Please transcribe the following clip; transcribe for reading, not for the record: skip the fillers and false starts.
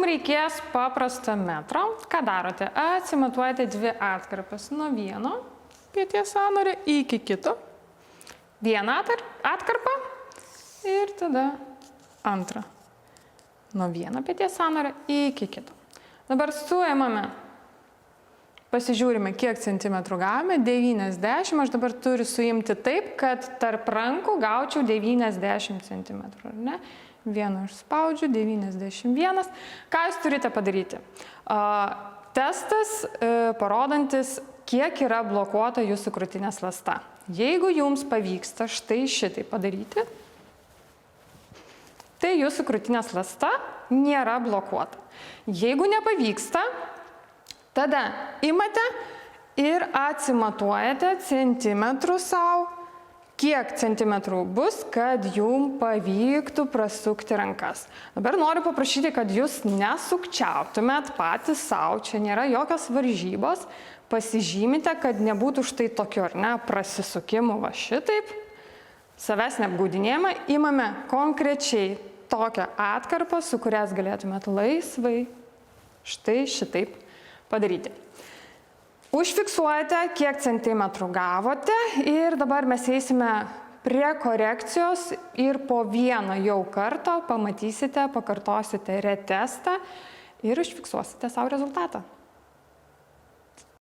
jums reikės paprasto metro. Ką darote? Atsimatuojate 2 atkarpas nuo vieno pėties sąnario iki kito. Vieną atkarpą ir tada antrą. Nuo vieno pėties sąnario iki kito. Dabar suėmame. Pasižiūrime, kiek centimetrų gavome. 90. Aš dabar turiu suimti taip, kad tarp rankų gaučiau 90 centimetrų. Ar ne? Vienu išspaudžiu, 91. Ką jūs turite padaryti? Testas parodantis, kiek yra blokuota jūsų krūtinės ląsta. Jeigu jums pavyksta štai šitai padaryti, tai jūsų krūtinės ląsta nėra blokuota. Jeigu nepavyksta, tada imate ir atsimatuojate centimetrų savo, kiek centimetrų bus, kad jums pavyktų prasukti rankas. Dabar noriu paprašyti, kad jūs nesukčiautumėt patys savo, čia nėra jokios varžybos, pasižymite, kad nebūtų štai tokio, ar ne, prasisukimų, va šitaip, savęs neapgaudinėjame, imame konkrečiai tokią atkarpą, su kurias galėtumėt laisvai štai šitaip padaryti. Užfiksuojate, kiek centimetrų gavote ir dabar mes eisime prie korekcijos ir po vieną jau karto pamatysite, pakartosite retestą ir užfiksuosite savo rezultatą.